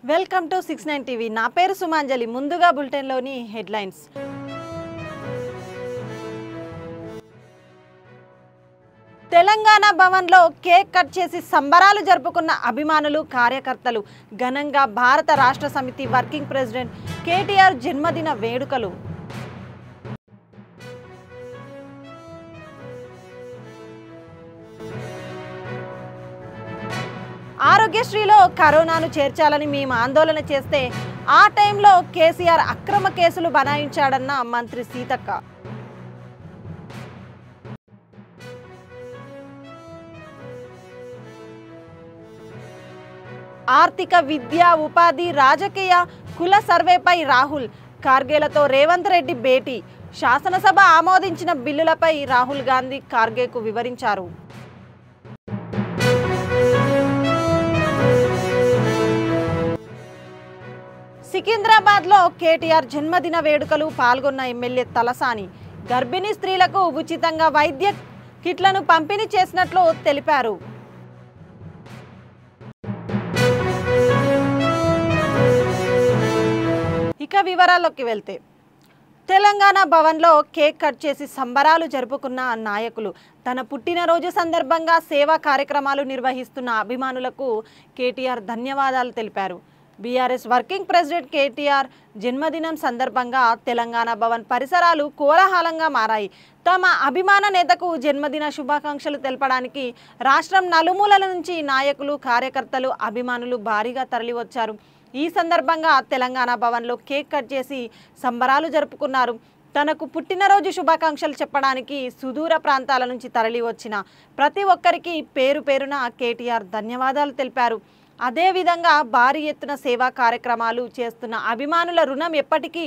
Welcome to 69 TV. నా పేరు సుమాంజలి. ముందుగా బులెటిన్లోని హెడ్లైన్స్. తెలంగాణ భవన్లో కేక్ కట్ చేసి సంబరాలు జరుపుకున్న అభిమానులు, కార్యకర్తలు. ఘనంగా భారత రాష్ట్ర సమితి వర్కింగ్ ప్రెసిడెంట్ కేటీఆర్ జన్మదిన వేడుకలు. ఆరోగ్యశ్రీలో కరోనాను చేర్చాలని మేము ఆందోళన చేస్తే ఆ టైంలో కేసీఆర్ అక్రమ కేసులు బనాయించాడన్న మంత్రి సీతక్క. ఆర్థిక, విద్య, ఉపాధి, రాజకీయ, కుల సర్వేపై రాహుల్ ఖార్గేలతో రేవంత్ రెడ్డి భేటీ. శాసనసభ ఆమోదించిన బిల్లులపై రాహుల్ గాంధీ ఖార్గేకు వివరించారు. సికింద్రాబాద్లో కేటీఆర్ జన్మదిన వేడుకలు పాల్గొన్న ఎమ్మెల్యే తలసాని. గర్భిణీ స్త్రీలకు ఉచితంగా వైద్య కిట్లను పంపిణీ చేసినట్లు తెలిపారు. ఇక వివరాల్లోకి వెళ్తే, తెలంగాణ భవన్లో కేక్ కట్ చేసి సంబరాలు జరుపుకున్న నాయకులు. తన పుట్టినరోజు సందర్భంగా సేవా కార్యక్రమాలు నిర్వహిస్తున్న అభిమానులకు కేటీఆర్ ధన్యవాదాలు తెలిపారు. బీఆర్ఎస్ వర్కింగ్ ప్రెసిడెంట్ కేటీఆర్ జన్మదినం సందర్భంగా తెలంగాణ భవన్ పరిసరాలు కోలాహలంగా మారాయి. తమ అభిమాన నేతకు జన్మదిన శుభాకాంక్షలు తెలపడానికి రాష్ట్రం నలుమూలల నుంచి నాయకులు, కార్యకర్తలు, అభిమానులు భారీగా తరలివచ్చారు. ఈ సందర్భంగా తెలంగాణ భవన్లో కేక్ కట్ చేసి సంబరాలు జరుపుకున్నారు. తనకు పుట్టినరోజు శుభాకాంక్షలు చెప్పడానికి సుదూర ప్రాంతాల నుంచి తరలి వచ్చిన ప్రతి ఒక్కరికి పేరు పేరున కేటీఆర్ ధన్యవాదాలు తెలిపారు. అదేవిధంగా భారీ ఎత్తున సేవా కార్యక్రమాలు చేస్తున్న అభిమానుల రుణం ఎప్పటికీ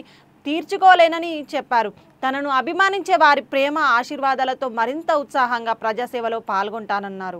తీర్చుకోలేనని చెప్పారు. తనను అభిమానించే వారి ప్రేమ, ఆశీర్వాదాలతో మరింత ఉత్సాహంగా ప్రజాసేవలో పాల్గొంటానన్నారు.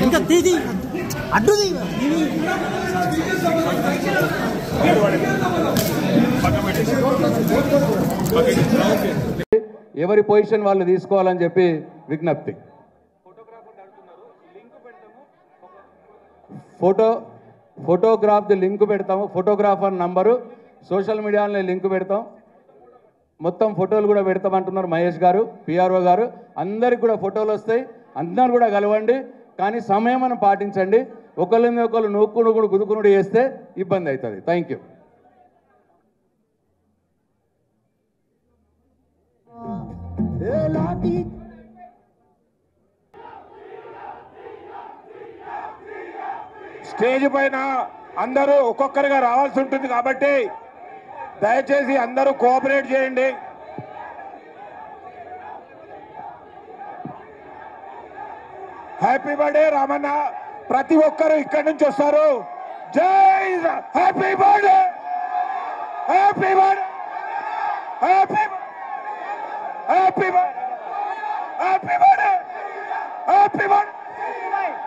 ఇంకా తీది అడ్డుది. ఎవరి పొజిషన్ వాళ్ళు తీసుకోవాలని చెప్పి విజ్ఞప్తి. ఫోటోగ్రాఫ్ లింక్ పెడతాము. ఫోటోగ్రాఫర్ నంబరు సోషల్ మీడియాలో లింక్ పెడతాం. మొత్తం ఫోటోలు కూడా పెడతామంటున్నారు మహేష్ గారు, పిఆర్ఓ గారు. అందరికి కూడా ఫోటోలు వస్తాయి. అందరూ కూడా కలవండి, కానీ సమయం మనం పాటించండి. ఒకళ్ళని ఒకళ్ళు నూక్కుడు కూడా గుదుకునుడు చేస్తే ఇబ్బంది అవుతుంది. Thank you. స్టేజ్ పైన అందరూ ఒక్కొక్కరుగా రావాల్సి ఉంటుంది కాబట్టి దయచేసి అందరూ కోఆపరేట్ చేయండి. Happy birthday Ramanna. ప్రతి ఒక్కరు ఇక్కడి నుంచి వస్తారు. జై happy birthday, happy birthday, happy happy birthday, happy birthday, happy birthday,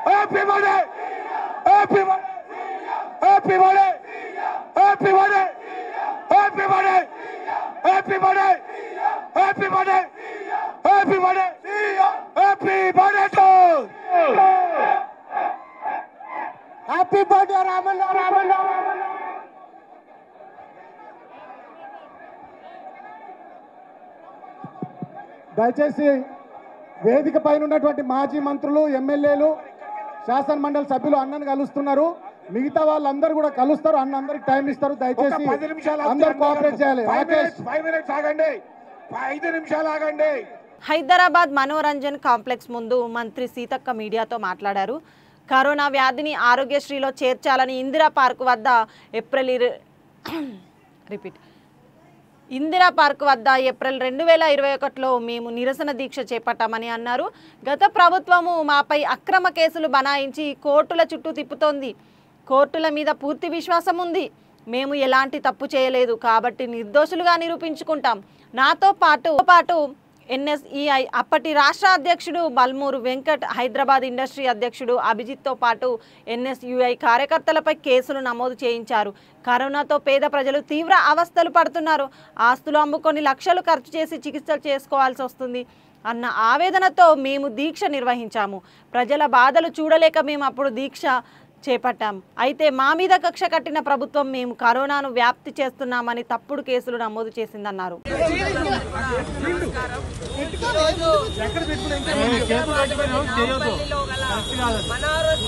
happy birthday, happy birthday, happy birthday, happy birthday, happy birthday, happy birthday, happy birthday, happy birthday, happy birthday to happy birthday Ramanna. Ramanna దయచేసి వేదిక పైన ఉన్నటువంటి మాజీ మంత్రులు, ఎమ్మెల్యేలు, శాసన మండలి సభ్యులు అన్నను కలుస్తున్నారు. మిగతా వాళ్ళందరూ కూడా కలుస్తారు. అన్న అందరికి టైం ఇస్తారు. దయచేసి 10 నిమిషాలు అందరూ కోఆపరేట్ చేయాలి. 5 మినిట్స్ ఆగండి, 5 నిమిషాలు ఆగండి. హైదరాబాద్ మనోరంజన్ కాంప్లెక్స్ ముందు మంత్రి సీతక్క మీడియాతో మాట్లాడారు. కరోనా వ్యాధిని ఆరోగ్యశ్రీలో చేర్చాలని ఇందిరా పార్క్ వద్ద ఇందిరా పార్క్ వద్ద ఏప్రిల్ 2021లో మేము నిరసన దీక్ష చేపట్టామని అన్నారు. గత ప్రభుత్వము మాపై అక్రమ కేసులు బనాయించి కోర్టుల చుట్టూ తిప్పుతోంది. కోర్టుల మీద పూర్తి విశ్వాసం ఉంది. మేము ఎలాంటి తప్పు చేయలేదు కాబట్టి నిర్దోషులుగా నిరూపించుకుంటాం. నాతో పాటు ఎన్ఎస్ఈఐ అప్పటి రాష్ట్ర అధ్యక్షుడు బల్మూరు వెంకట్, హైదరాబాద్ ఇండస్ట్రీ అధ్యక్షుడు అభిజిత్తో పాటు ఎన్ఎస్యుఐ కార్యకర్తలపై కేసులు నమోదు చేయించారు. కరోనాతో పేద ప్రజలు తీవ్ర అవస్థలు పడుతున్నారు. ఆస్తులు అమ్ముకొని లక్షలు ఖర్చు చేసి చికిత్సలు చేసుకోవాల్సి వస్తుంది అన్న ఆవేదనతో మేము దీక్ష నిర్వహించాము. ప్రజల బాధలు చూడలేక మేము అప్పుడు దీక్ష చేపట్టాం. అయితే మా మీద కక్ష కట్టిన ప్రభుత్వం మేము కరోనాను వ్యాప్తి చేస్తున్నామని తప్పుడు కేసులు నమోదు చేసిందన్నారు.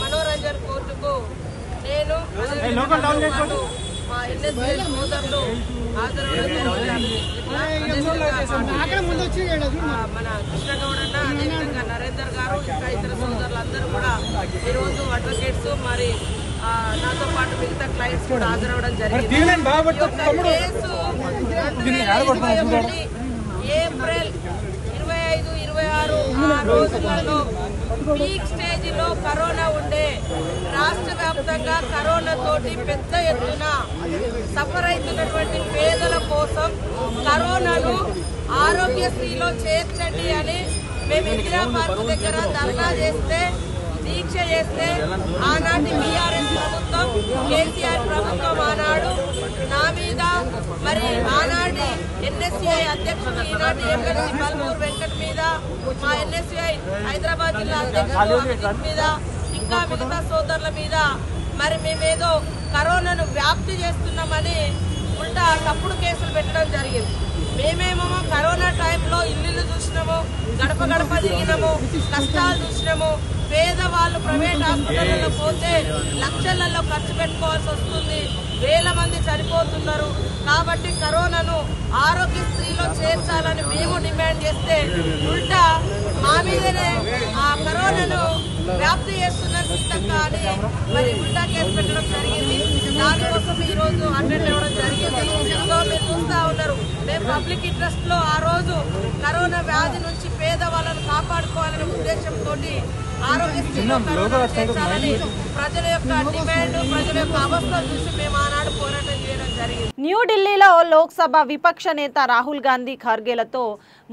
మనోరంజన్ కోర్టుకు నేను మా ఎన్ఎస్ఐ సోదరులు మన కృష్ణగౌడన్న, అదేవిధంగా నరేందర్ గారు, ఇంకా ఇతర సోదరులందరూ కూడా ఈరోజు అడ్వకేట్స్ మరి నాతో పాటు మిగతా క్లయింట్స్ కూడా హాజరవడం జరిగింది. ఏప్రిల్ 25, 26 ఆ రోజులలో పీక్ స్టేజ్ లో కరోనా ఉండే, రాష్ట్ర వ్యాప్తంగా కరోనా తోటి పెద్ద ఎత్తున సఫర్ అవుతున్నటువంటి పేదల కోసం కరోనాను ఆరోగ్యశ్రీలో చేర్చండి అని మేము ఇందిరా పార్క్ దగ్గర ధర్నా చేస్తే, దీక్ష చేస్తే ఆనాటి బీఆర్ఎస్ ప్రభుత్వం, కేసీఆర్ ప్రభుత్వం ఆనాడు నా మీద, మరి ఆనాటి ఎన్ఎస్యుఐ అధ్యక్షుడు ఈనాటి ఎమ్మెల్సీ బల్మూరు వెంకట్ మీద, మా ఎన్ఎస్యుఐ హైదరాబాద్ జిల్లా అధ్యక్షుడు అభిజిత్ మీద, ఇంకా మిగతా సోదరుల మీద మరి మేమేదో కరోనాను వ్యాప్తి చేస్తున్నామని ఉల్టా తప్పుడు కేసులు పెట్టడం జరిగింది. మేమేమో కరోనా టైంలో ఇల్లు చూసినాము, గడప గడప తిరిగినాము, కష్టాలు చూసినాము. పేదవాళ్ళు ప్రైవేట్ హాస్పిటల్లో పోతే లక్షలలో ఖర్చు పెట్టుకోవాల్సి వస్తుంది, వేల మంది చనిపోతున్నారు. కాబట్టి కరోనాను ఆరోగ్యశ్రీలో చేర్చాలని మేము డిమాండ్ చేస్తే ఉల్టా మా మీదనే ఆ కరోనాను వ్యాప్తి చేస్తున్నారు సీతక్క అని మరి ఉల్టా కేసు పెట్టడం జరిగింది. దానికోసం ఈ రోజు అటెండ్ అవ్వడం జరిగింది. సో మీరు చూస్తా ఉన్నారు, మేము పబ్లిక్ ఇంట్రెస్ట్ లో ఆ రోజు కరోనా వ్యాధి నుంచి పేదవాళ్ళను కాపాడుకోవాలనే ఉద్దేశంతో ఆరోగ్యశ్రీలో కరోనా చేర్చాలని ప్రజల యొక్క డిమాండ్, ప్రజల యొక్క అవస్థలు చూసి మేము ఆనాడు పోరాటం చేయడం జరిగింది. న్యూఢిల్లీలో లోక్సభ విపక్ష నేత రాహుల్ గాంధీ ఖర్గేలతో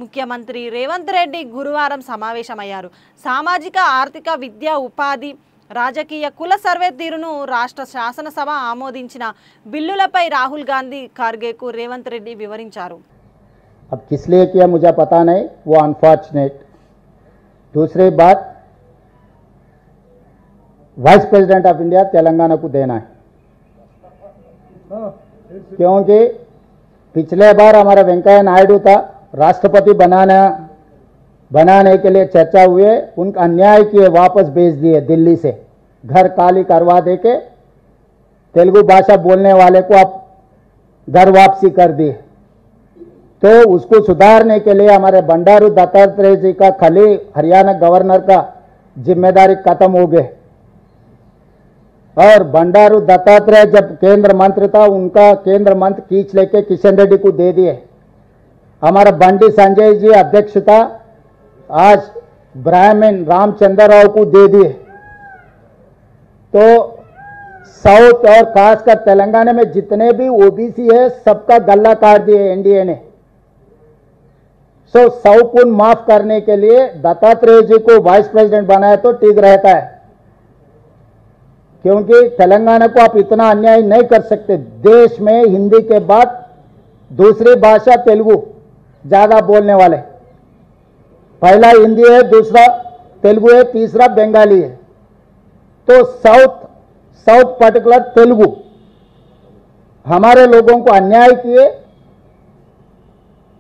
ముఖ్యమంత్రి రేవంత్ రెడ్డి గురువారం సమావేశమయ్యారు. సామాజిక, ఆర్థిక, విద్య, ఉపాధి, రాజకీయ, కుల సర్వే తీరును రాష్ట్ర శాసనసభ ఆమోదించిన బిల్లులపై రాహుల్ గాంధీ ఖర్గేకు రేవంత్ రెడ్డి వివరించారు. अब किस लिए किया मुझे पता नहीं, वो अनफॉर्चुनेट। दूसरी बात, vice president of India Telangana को देना है, क्योंकि पिछले बार हमारा वेंकैया नायडू था, राष्ट्रपति बनाने के लिए चर्चा हुए, उनका अन्याय किए, वापस भेज दिए दिल्ली से, घर खाली करवा दे के तेलुगु भाषा बोलने वाले को आप घर वापसी कर दिए। तो उसको सुधारने के लिए हमारे बंडारू दत्तात्रेय जी का खाली हरियाणा गवर्नर का जिम्मेदारी खत्म हो गए, और बंडारू दत्तात्रेय जब केंद्र मंत्री था, उनका केंद्र मंत्री खींच लेके किशन रेड्डी को दे दिए। हमारा बंडी संजय जी अध्यक्ष था, आज ब्राह्मण रामचंद्र राव को दे दिए। तो साउथ और खासकर तेलंगाना में जितने भी ओबीसी है, सबका गला काट दिए एनडीए ने। सो 100 गुण माफ करने के लिए दत्तात्रेय जी को वाइस प्रेसिडेंट बनाया तो ठीक रहता है, क्योंकि तेलंगाना को आप इतना अन्याय नहीं कर सकते। देश में हिंदी के बाद दूसरी भाषा तेलुगु ज्यादा बोलने वाले, पहला हिंदी है, दूसरा तेलुगु है, तीसरा बंगाली है। तो साउथ पर्टिकुलर तेलुगु हमारे लोगों को अन्याय किए।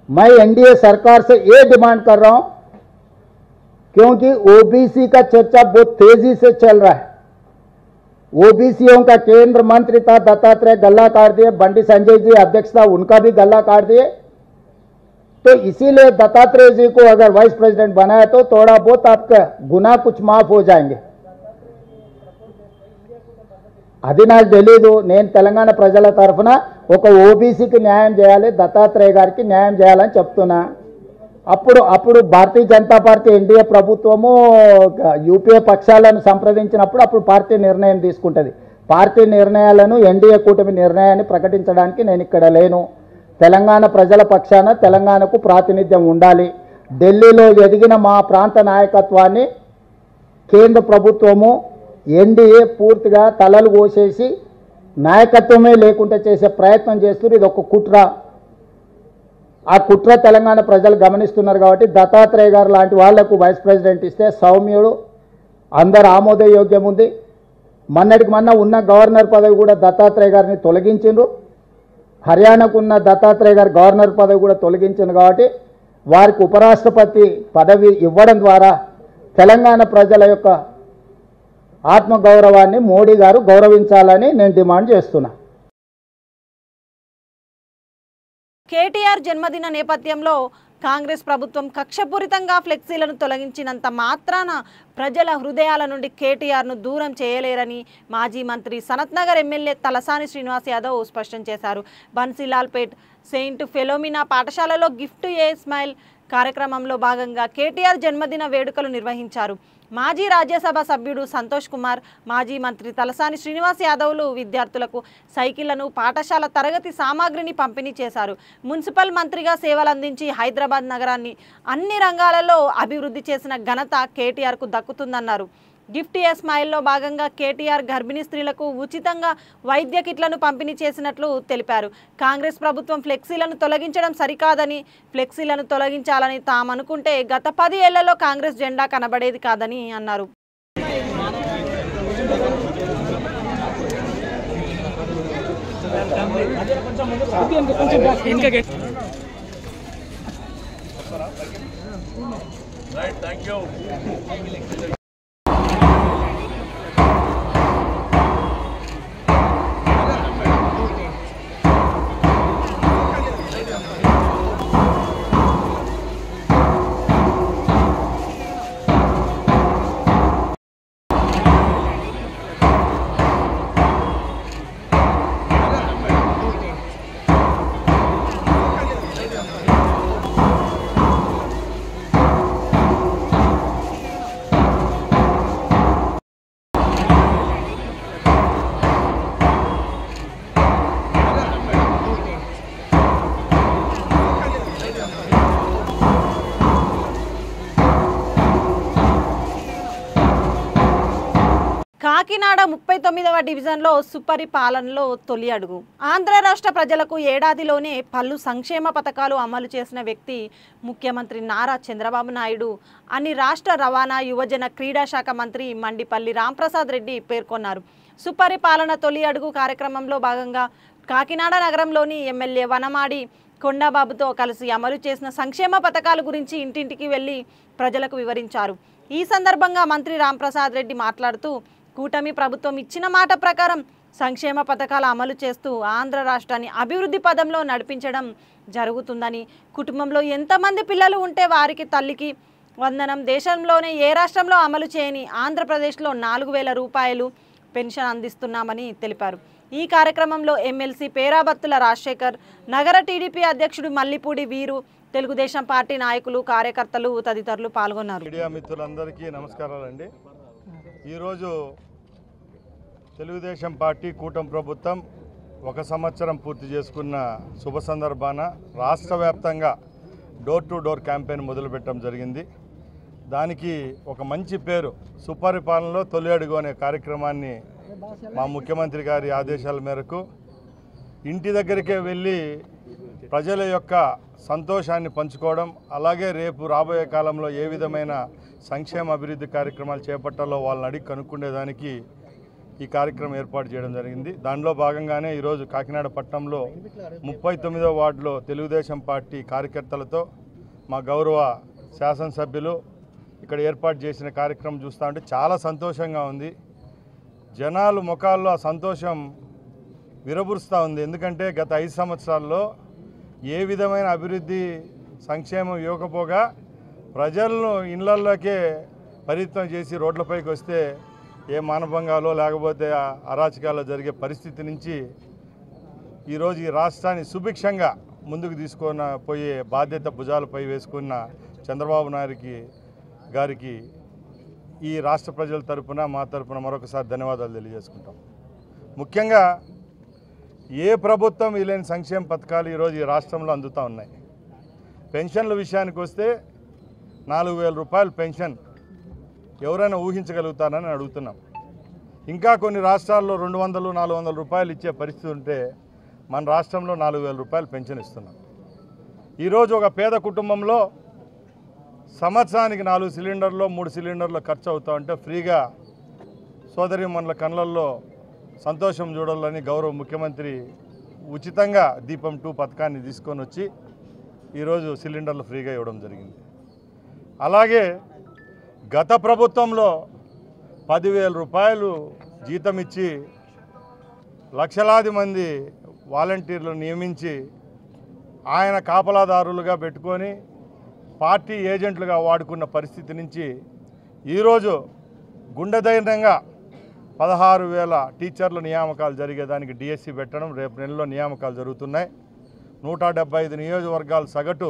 मैं एनडीए सरकार से ये डिमांड कर रहा हूं, क्योंकि ओबीसी का चर्चा बहुत तेजी से चल रहा है। ओबीसीओं का केंद्र मंत्री था दत्तात्रेय, गला काट दिए। बंडी संजय जी अध्यक्ष था, उनका भी गला काट दिए। तो इसीलिए दत्तात्रेय जी को अगर वाइस प्रेसिडेंट बनाया तो थोड़ा बहुत आपका गुनाह कुछ माफ हो जाएंगे। అది నాకు తెలీదు. నేను తెలంగాణ ప్రజల తరఫున ఒక ఓబీసీకి న్యాయం చేయాలి, దత్తాత్రేయ గారికి న్యాయం చేయాలని చెప్తున్నా. అప్పుడు భారతీయ జనతా పార్టీ ఎన్డీఏ ప్రభుత్వము యూపీఏ పక్షాలను సంప్రదించినప్పుడు అప్పుడు పార్టీ నిర్ణయం తీసుకుంటుంది. పార్టీ నిర్ణయాలను ఎన్డీఏ కూటమి నిర్ణయాన్ని ప్రకటించడానికి నేను ఇక్కడ లేను. తెలంగాణ ప్రజల పక్షాన తెలంగాణకు ప్రాతినిధ్యం ఉండాలి. ఢిల్లీలో ఎదిగిన మా ప్రాంత నాయకత్వాన్ని కేంద్ర ప్రభుత్వము ఎన్డీఏ పూర్తిగా తలలు కోసేసి నాయకత్వమే లేకుండా చేసే ప్రయత్నం చేస్తున్నారు. ఇది ఒక కుట్ర. ఆ కుట్ర తెలంగాణ ప్రజలు గమనిస్తున్నారు. కాబట్టి దత్తాత్రేయ గారు లాంటి వాళ్లకు వైస్ ప్రెసిడెంట్ ఇస్తే సౌమ్యుడు, అందరు ఆమోదయోగ్యం ఉంది. మొన్నటికి మొన్న ఉన్న గవర్నర్ పదవి కూడా దత్తాత్రేయ గారిని తొలగించిండ్రు. హర్యానాకు ఉన్న దత్తాత్రేయ గారు గవర్నర్ పదవి కూడా తొలగించింది. కాబట్టి వారికి ఉపరాష్ట్రపతి పదవి ఇవ్వడం ద్వారా తెలంగాణ ప్రజల యొక్క ఆత్మగౌరవాన్ని మోడీ గారు గౌరవించాలని నేను డిమాండ్ చేస్తున్నా. కేటీఆర్ జన్మదిన నేపథ్యంలో కాంగ్రెస్ ప్రభుత్వం కక్షపూరితంగా ఫ్లెక్సీలను తొలగించినంత మాత్రాన ప్రజల హృదయాల నుండి కేటీఆర్ను దూరం చేయలేరని మాజీ మంత్రి సనత్నగర్ ఎమ్మెల్యే తలసాని శ్రీనివాస్ యాదవ్ స్పష్టం చేశారు. బన్సీలాల్పేట్ సెయింట్ ఫెలోమినా పాఠశాలలో గిఫ్ట్ ఏ స్మైల్ కార్యక్రమంలో భాగంగా కేటీఆర్ జన్మదిన వేడుకలు నిర్వహించారు. మాజీ రాజ్యసభ సభ్యుడు సంతోష్ కుమార్, మాజీ మంత్రి తలసాని శ్రీనివాస్ యాదవ్లు విద్యార్థులకు సైకిళ్లను, పాఠశాల తరగతి సామాగ్రిని పంపిణీ చేశారు. మున్సిపల్ మంత్రిగా సేవలందించి హైదరాబాద్ నగరాన్ని అన్ని రంగాలలో అభివృద్ధి చేసిన ఘనత కేటీఆర్కు దక్కుతుందన్నారు. గిఫ్ట్ ఏ స్మైల్లో భాగంగా కేటీఆర్ గర్భిణీ స్త్రీలకు ఉచితంగా వైద్య కిట్లను పంపిణీ చేసినట్లు తెలిపారు. కాంగ్రెస్ ప్రభుత్వం ఫ్లెక్సీలను తొలగించడం సరికాదని, ఫ్లెక్సీలను తొలగించాలని తామనుకుంటే గత 10 ఏళ్లలో కాంగ్రెస్ జెండా కనబడేది కాదని అన్నారు. కాకినాడ 39వ డివిజన్లో సుపరిపాలనలో తొలి అడుగు. ఆంధ్ర రాష్ట్ర ప్రజలకు ఏడాదిలోనే పలు సంక్షేమ పథకాలు అమలు చేసిన వ్యక్తి ముఖ్యమంత్రి నారా చంద్రబాబు నాయుడు అని రాష్ట్ర రవాణా, యువజన, క్రీడా శాఖ మంత్రి మండిపల్లి రాంప్రసాద్ రెడ్డి పేర్కొన్నారు. సుపరిపాలన తొలి అడుగు కార్యక్రమంలో భాగంగా కాకినాడ నగరంలోని ఎమ్మెల్యే వనమాడి కొండబాబుతో కలిసి అమలు చేసిన సంక్షేమ పథకాల గురించి ఇంటింటికి వెళ్లి ప్రజలకు వివరించారు. ఈ సందర్భంగా మంత్రి రాంప్రసాద్ రెడ్డి మాట్లాడుతూ కూటమి ప్రభుత్వం ఇచ్చిన మాట ప్రకారం సంక్షేమ పథకాలు అమలు చేస్తూ ఆంధ్ర రాష్ట్రాన్ని అభివృద్ధి పదంలో నడిపించడం జరుగుతుందని, కుటుంబంలో ఎంతమంది పిల్లలు ఉంటే వారికి తల్లికి వందనం, దేశంలోనే ఏ రాష్ట్రంలో అమలు చేయని ఆంధ్రప్రదేశ్లో 4,000 రూపాయలు పెన్షన్ అందిస్తున్నామని తెలిపారు. ఈ కార్యక్రమంలో ఎమ్మెల్సీ పేరాబత్తుల రాజశేఖర్, నగర టీడీపీ అధ్యక్షుడు మల్లిపూడి వీరు, తెలుగుదేశం పార్టీ నాయకులు, కార్యకర్తలు తదితరులు పాల్గొన్నారు. మీడియా మిత్రులందరికీ నమస్కారాలండి. ఈరోజు తెలుగుదేశం పార్టీ కూటమి ప్రభుత్వం 1 సంవత్సరం పూర్తి చేసుకున్న శుభ సందర్భాన రాష్ట్ర వ్యాప్తంగా డోర్ టు డోర్ క్యాంపెయిన్ మొదలుపెట్టడం జరిగింది. దానికి ఒక మంచి పేరు సుపరిపాలనలో తొలి అడుగు అనే కార్యక్రమాన్ని మా ముఖ్యమంత్రి గారి ఆదేశాల మేరకు ఇంటి దగ్గరికే వెళ్ళి ప్రజల యొక్క సంతోషాన్ని పంచుకోవడం, అలాగే రేపు రాబోయే కాలంలో ఏ విధమైన సంక్షేమ అభివృద్ధి కార్యక్రమాలు చేపట్టాలో వాళ్ళని అడిగి కనుక్కునేదానికి ఈ కార్యక్రమం ఏర్పాటు చేయడం జరిగింది. దానిలో భాగంగానే ఈరోజు కాకినాడ పట్టణంలో 39వ వార్డులో తెలుగుదేశం పార్టీ కార్యకర్తలతో మా గౌరవ శాసనసభ్యులు ఇక్కడ ఏర్పాటు చేసిన కార్యక్రమం చూస్తూ ఉంటే చాలా సంతోషంగా ఉంది. జనాలు ముఖాల్లో ఆ సంతోషం విరబురుస్తూ ఉంది. ఎందుకంటే గత 5 సంవత్సరాల్లో ఏ విధమైన అభివృద్ధి సంక్షేమం ఇవ్వకపోగా ప్రజలను ఇళ్లలోకే పరిమితం చేసి రోడ్లపైకి వస్తే ఏ మానభంగాలో లేకపోతే అరాచకాల్లో జరిగే పరిస్థితి నుంచి ఈరోజు ఈ రాష్ట్రాన్ని సుభిక్షంగా ముందుకు తీసుకొని పోయే బాధ్యత భుజాలపై వేసుకున్న చంద్రబాబు నాయుడు గారికి ఈ రాష్ట్ర ప్రజల తరపున మా తరపున మరొకసారి ధన్యవాదాలు తెలియజేసుకుంటాం. ముఖ్యంగా ఏ ప్రభుత్వం ఇలాంటి సంక్షేమ పథకాలు ఈరోజు ఈ రాష్ట్రంలో అందుతూ ఉన్నాయి. పెన్షన్ల విషయానికి వస్తే 4,000 రూపాయలు పెన్షన్ ఎవరైనా ఊహించగలుగుతారని అడుగుతున్నాం. ఇంకా కొన్ని రాష్ట్రాల్లో 200-400 రూపాయలు ఇచ్చే పరిస్థితి ఉంటే మన రాష్ట్రంలో 4,000 రూపాయలు పెన్షన్ ఇస్తున్నాం. ఈరోజు ఒక పేద కుటుంబంలో సంవత్సరానికి 4 సిలిండర్లు 3 సిలిండర్లు ఖర్చు అవుతా ఉంటే ఫ్రీగా సోదరీమణుల కళ్ళల్లో సంతోషం చూడాలని గౌరవ ముఖ్యమంత్రి ఉచితంగా దీపం 2 పథకాన్ని తీసుకొని వచ్చి ఈరోజు సిలిండర్లు ఫ్రీగా ఇవ్వడం జరిగింది. అలాగే గత ప్రభుత్వంలో 10,000 రూపాయలు జీతం ఇచ్చి లక్షలాది మంది వాలంటీర్లు నియమించి ఆయన కాపలాదారులుగా పెట్టుకొని పార్టీ ఏజెంట్లుగా వాడుకున్న పరిస్థితి నుంచి ఈరోజు గుండె ధైర్యంగా 16,000 టీచర్ల నియామకాలు జరిగేదానికి డిఎస్సి పెట్టడం, రేపు నెలలో నియామకాలు జరుగుతున్నాయి. 175 నియోజకవర్గాలు సగటు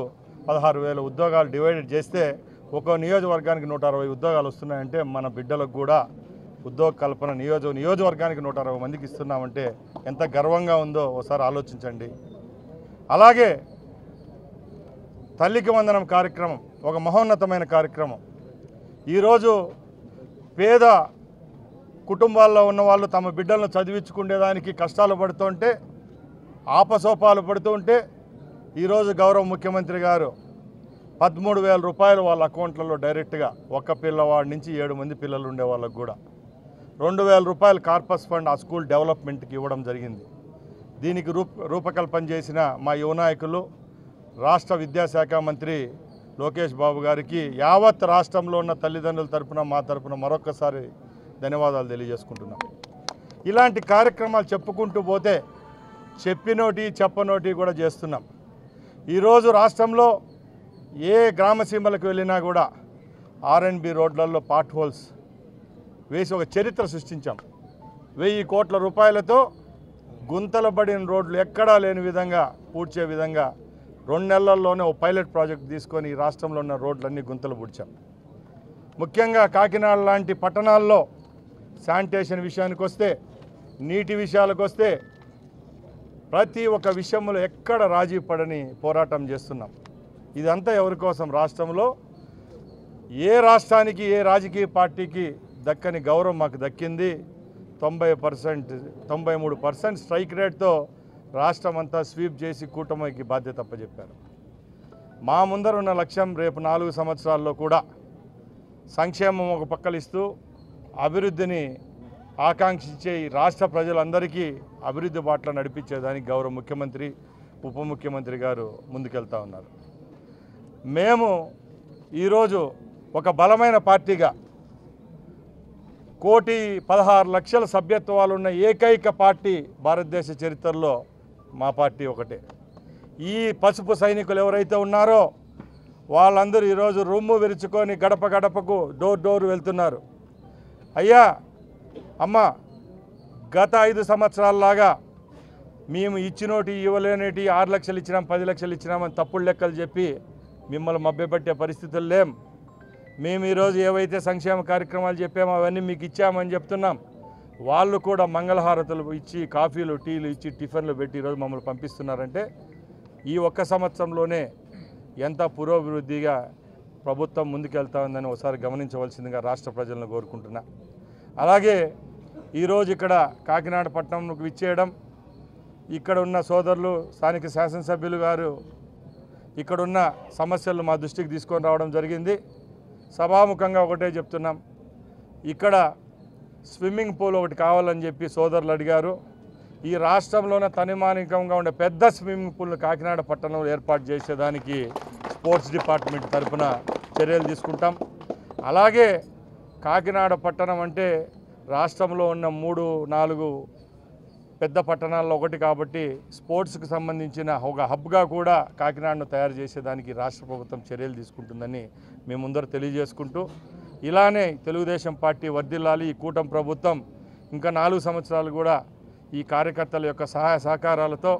16,000 ఉద్యోగాలు డివైడెడ్ చేస్తే ఒక్కో నియోజకవర్గానికి 160 ఉద్యోగాలు వస్తున్నాయంటే మన బిడ్డలకు కూడా ఉద్యోగ కల్పన నియోజకవర్గానికి 160 మందికి ఇస్తున్నామంటే ఎంత గర్వంగా ఉందో ఒకసారి ఆలోచించండి. అలాగే తల్లికి వందనం కార్యక్రమం ఒక మహోన్నతమైన కార్యక్రమం. ఈరోజు పేద కుటుంబాల్లో ఉన్న వాళ్ళు తమ బిడ్డలను చదివించుకునేదానికి కష్టాలు పడుతుంటే, ఆపసోపాలు పడుతుంటే ఈరోజు గౌరవ ముఖ్యమంత్రి గారు 13,000 రూపాయలు వాళ్ళ అకౌంట్లలో డైరెక్ట్గా ఒక్క పిల్లవాడి నుంచి 7 మంది పిల్లలు ఉండే వాళ్ళకు కూడా 2,000 రూపాయలు కార్పస్ ఫండ్ ఆ స్కూల్ డెవలప్మెంట్కి ఇవ్వడం జరిగింది. దీనికి రూపకల్పన చేసిన మా యువ నాయకులు రాష్ట్ర విద్యాశాఖ మంత్రి లోకేష్ బాబు గారికి యావత్ రాష్ట్రంలో ఉన్న తల్లిదండ్రుల తరపున మా తరపున మరొకసారి ధన్యవాదాలు తెలియజేసుకుంటున్నాం. ఇలాంటి కార్యక్రమాలు చెప్పుకుంటూ పోతే చెప్పినోటి చెప్పనోటి కూడా చేస్తున్నాం. ఈరోజు రాష్ట్రంలో ఏ గ్రామసీమలకు వెళ్ళినా కూడా R&B రోడ్లలో పాట్ హోల్స్ వేసి ఒక చరిత్ర సృష్టించాం. 1,000 కోట్ల రూపాయలతో గుంతలబడిన రోడ్లు ఎక్కడా లేని విధంగా పూడ్చే విధంగా 2 నెలల్లోనే ఒక పైలట్ ప్రాజెక్ట్ తీసుకొని ఈ రాష్ట్రంలో ఉన్న రోడ్లన్నీ గుంతలు పూడ్చాం. ముఖ్యంగా కాకినాడ లాంటి పట్టణాల్లో శానిటేషన్ విషయానికి వస్తే, నీటి విషయాలకు వస్తే ప్రతి ఒక్క విషయంలో ఎక్కడ రాజీ పడని పోరాటం చేస్తున్నాం. ఇదంతా ఎవరి కోసం? రాష్ట్రంలో ఏ రాష్ట్రానికి ఏ రాజకీయ పార్టీకి దక్కని గౌరవం మాకు దక్కింది. 93% స్ట్రైక్ రేట్తో రాష్ట్రం అంతా స్వీప్ చేసి కూటమికి బాధ్యత అప్పచెప్పారు. మా ముందర ఉన్న లక్ష్యం రేపు 4 సంవత్సరాల్లో కూడా సంక్షేమం ఒక పక్కలిస్తూ అభివృద్ధిని ఆకాంక్షించే ఈ రాష్ట్ర ప్రజలందరికీ అభివృద్ధి బాటలో నడిపించేదానికి గౌరవ ముఖ్యమంత్రి ఉప ముఖ్యమంత్రి గారు ముందుకెళ్తా ఉన్నారు. మేము ఈరోజు ఒక బలమైన పార్టీగా 1,16,00,000 సభ్యత్వాలు ఉన్న ఏకైక పార్టీ భారతదేశ చరిత్రలో మా పార్టీ ఒకటే. ఈ పసుపు సైనికులు ఎవరైతే ఉన్నారో వాళ్ళందరూ ఈరోజు రొమ్ము విరుచుకొని గడప గడపకు డోర్ వెళ్తున్నారు. అయ్యా అమ్మ, గత 5 సంవత్సరాలలాగా మేము ఇచ్చినోటి ఇవ్వలేనేటి 6 లక్షలు ఇచ్చినాం 10 లక్షలు ఇచ్చినామని తప్పుడు లెక్కలు చెప్పి మిమ్మల్ని మభ్యపెట్టే పరిస్థితులు లేం. మేము ఈరోజు ఏవైతే సంక్షేమ కార్యక్రమాలు చెప్పామో అవన్నీ మీకు ఇచ్చామని చెప్తున్నాం. వాళ్ళు కూడా మంగళహారతులు ఇచ్చి కాఫీలు టీలు ఇచ్చి టిఫిన్లు పెట్టి ఈరోజు మమ్మల్ని పంపిస్తున్నారంటే ఈ ఒక్క సంవత్సరంలోనే ఎంత పురోభివృద్ధిగా ప్రభుత్వం ముందుకెళ్తా ఉందని ఒకసారి గమనించవలసిందిగా రాష్ట్ర ప్రజలను కోరుకుంటున్నా. అలాగే ఈరోజు ఇక్కడ కాకినాడ పట్టణంకు విచ్చేయడం, ఇక్కడ ఉన్న సోదరులు స్థానిక శాసనసభ్యులు గారు ఇక్కడున్న సమస్యలు మా దృష్టికి తీసుకొని రావడం జరిగింది. సభాముఖంగా ఒకటే చెప్తున్నాం, ఇక్కడ స్విమ్మింగ్ పూల్ ఒకటి కావాలని చెప్పి సోదరులు అడిగారు. ఈ రాష్ట్రంలోనే తనిమానికంగా ఉండే పెద్ద స్విమ్మింగ్ పూల్ను కాకినాడ పట్టణంలో ఏర్పాటు చేసేదానికి స్పోర్ట్స్ డిపార్ట్మెంట్ తరఫున చర్యలు తీసుకుంటాం. అలాగే కాకినాడ పట్టణం అంటే రాష్ట్రంలో ఉన్న 3-4 పెద్ద పట్టణాల్లో ఒకటి కాబట్టి స్పోర్ట్స్కి సంబంధించిన ఒక హబ్గా కూడా కాకినాడను తయారు చేసేదానికి రాష్ట్ర ప్రభుత్వం చర్యలు తీసుకుంటుందని మేము ముందర తెలియజేసుకుంటూ, ఇలానే తెలుగుదేశం పార్టీ వర్ధిల్లాలి. ఈ కూటమి ప్రభుత్వం ఇంకా 4 సంవత్సరాలు కూడా ఈ కార్యకర్తల యొక్క సహాయ సహకారాలతో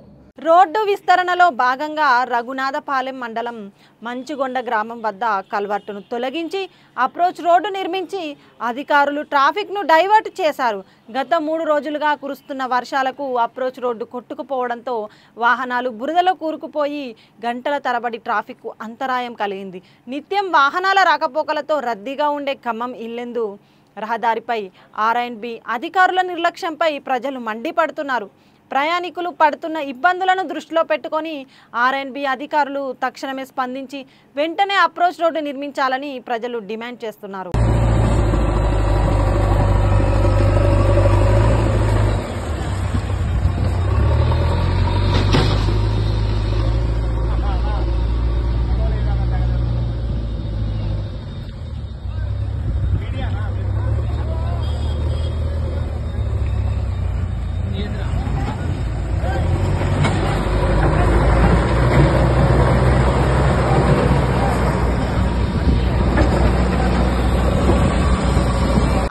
రోడ్డు విస్తరణలో భాగంగా రఘునాథపాలెం మండలం మంచుగొండ గ్రామం వద్ద కల్వర్టును తొలగించి అప్రోచ్ రోడ్డు నిర్మించి అధికారులు ట్రాఫిక్ను డైవర్ట్ చేశారు. గత 3 రోజులుగా కురుస్తున్న వర్షాలకు అప్రోచ్ రోడ్డు కొట్టుకుపోవడంతో వాహనాలు బురదలో కూరుకుపోయి గంటల తరబడి ట్రాఫిక్కు అంతరాయం కలిగింది. నిత్యం వాహనాల రాకపోకలతో రద్దీగా ఉండే ఖమ్మం ఇల్లెందు రహదారిపై ఆర్ఎండ్బి అధికారుల నిర్లక్ష్యంపై ప్రజలు మండిపడుతున్నారు. ప్రయాణికులు పడుతున్న ఇబ్బందులను దృష్టిలో పెట్టుకొని ఆర్ఎండ్బి అధికారులు తక్షణమే స్పందించి వెంటనే అప్రోచ్ రోడ్డు నిర్మించాలని ప్రజలు డిమాండ్ చేస్తున్నారు.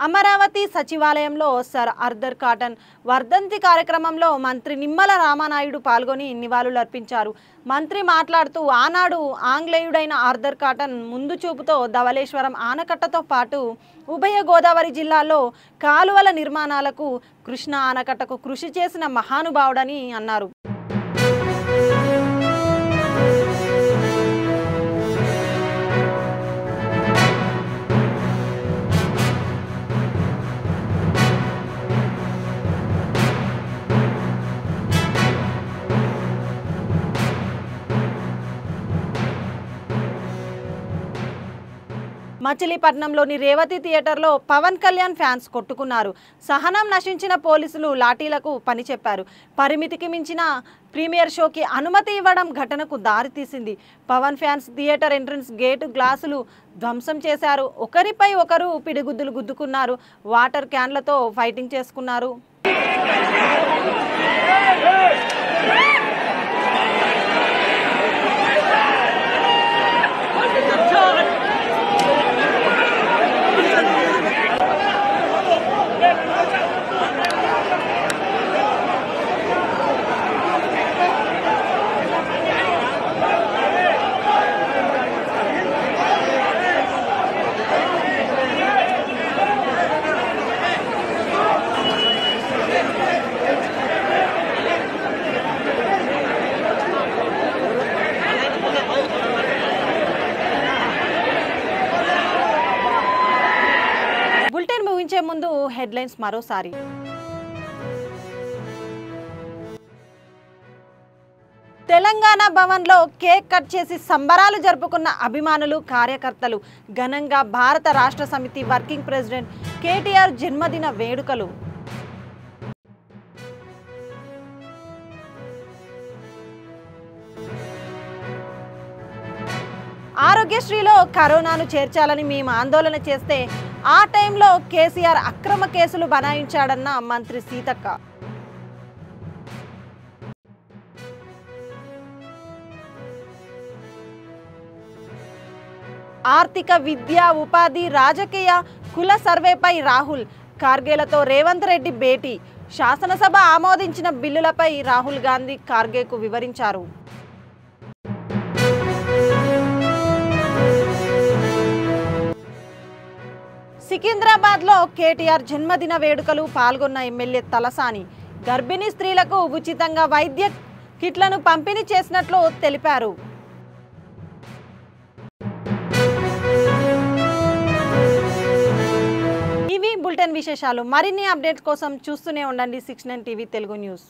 అమరావతి సచివాలయంలో సర్ ఆర్థర్ కాటన్ వర్ధంతి కార్యక్రమంలో మంత్రి నిమ్మల రామానాయుడు పాల్గొని నివాళులర్పించారు. మంత్రి మాట్లాడుతూ ఆనాడు ఆంగ్లేయుడైన ఆర్థర్ కాటన్ ముందు చూపుతో ధవళేశ్వరం ఆనకట్టతో పాటు ఉభయ గోదావరి జిల్లాల్లో కాలువల నిర్మాణాలకు కృష్ణా ఆనకట్టకు కృషి చేసిన మహానుభావుడని అన్నారు. మచిలీపట్నంలోని రేవతి థియేటర్లో పవన్ కళ్యాణ్ ఫ్యాన్స్ కొట్టుకున్నారు. సహనం నశించిన పోలీసులు లాఠీలకు పని చెప్పారు. పరిమితికి మించిన ప్రీమియర్ షోకి అనుమతి ఇవ్వడం ఘటనకు దారితీసింది. Pavan fans theatre entrance gate గ్లాసులు ధ్వంసం చేశారు. ఒకరిపై ఒకరు పిడిగుద్దులు గుద్దుకున్నారు. వాటర్ క్యాన్లతో ఫైటింగ్ చేసుకున్నారు. బులెటిన్ ముగించే ముందు హెడ్లైన్స్ మరోసారి. తెలంగాణ భవన్లో కేక్ కట్ చేసి సంబరాలు జరుపుకున్న అభిమానులు కార్యకర్తలు. ఘనంగా భారత రాష్ట్ర సమితి వర్కింగ్ ప్రెసిడెంట్ కేటీఆర్ జన్మదిన వేడుకలు. ఆరోగ్యశ్రీలో కరోనాను చేర్చాలని మేము ఆందోళన చేస్తే ఆ టైంలో కేసీఆర్ అక్రమ కేసులు బనాయించాడన్న మంత్రి సీతక్క. ఆర్థిక, విద్య, ఉపాధి, రాజకీయ, కుల సర్వేపై రాహుల్ ఖార్గేలతో రేవంత్ రెడ్డి భేటీ. శాసనసభ ఆమోదించిన బిల్లులపై రాహుల్ గాంధీ ఖార్గేకు వివరించారు. సికింద్రాబాద్లో కేటీఆర్ జన్మదిన వేడుకలు పాల్గొన్న ఎమ్మెల్యే తలసాని. గర్భిణీ స్త్రీలకు ఉచితంగా వైద్య కిట్లను పంపిణీ చేసినట్లు తెలిపారు. ఇవి బులెటిన్ విశేషాలు. మరిన్ని అప్డేట్స్ కోసం చూస్తూనే ఉండండి 69 టీవీ తెలుగు న్యూస్.